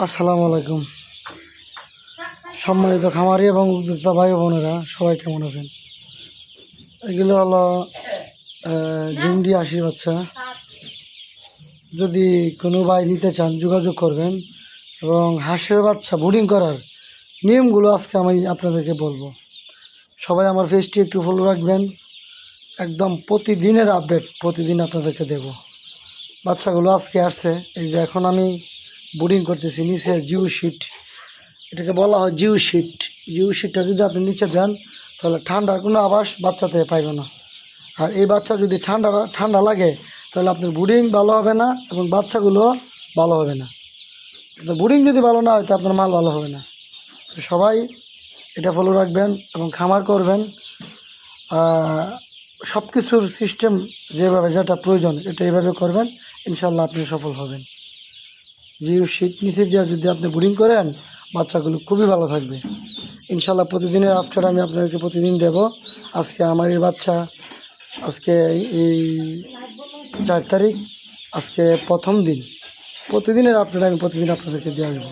আসসালামু আলাইকুম। সম্মানিত খামারি এবং উদ্যোক্তা ভাই বোনেরা, সবাই কেমন আছেন? এগুলো হলো জিন্ডি 80 বাচ্চা। যদি কোনো ভাই নিতে চান যোগাযোগ করবেন। এবং হাঁসের বাচ্চা বোর্ডিং করার নিয়মগুলো আজকে আমি আপনাদেরকে বলবো। সবাই আমার পেজটি একটু ফলো রাখবেন। একদম প্রতিদিনের আপডেট প্রতিদিন আপনাদেরকে দেব। বাচ্চাগুলো আজকে আসছে, এই যে এখন আমি বোর্ডিং করতেছি। নিচে জিও শিট, এটাকে বলা হয় জিও শিট। জিও শিটটা যদি আপনি নিচে দেন তাহলে ঠান্ডার কোনো আভাস বাচ্চাতে পাইবে না। আর এই বাচ্চা যদি ঠান্ডা লাগে তাহলে আপনার ব্রুডিং ভালো হবে না এবং বাচ্চাগুলো ভালো হবে না। ব্রুডিং যদি ভালো না হয় তো আপনার মাল ভালো হবে না। তো সবাই এটা ফলো রাখবেন এবং খামার করবেন। সব কিছুর সিস্টেম যেভাবে যেটা প্রয়োজন এটা এইভাবে করবেন, ইনশাল্লাহ আপনি সফল হবেন। জিও শিট নিচে দিয়ে যদি আপনি ব্রুডিং করেন বাচ্চাগুলো খুবই ভালো থাকবে ইনশাল্লাহ। প্রতিদিনের আপডেট আমি আপনাদেরকে প্রতিদিন দেব। আজকে আমার এই বাচ্চা, আজকে এই 4 তারিখ, আজকে প্রথম দিন। প্রতিদিনের আপডেট আমি প্রতিদিন আপনাদেরকে দিয়ে আসবো।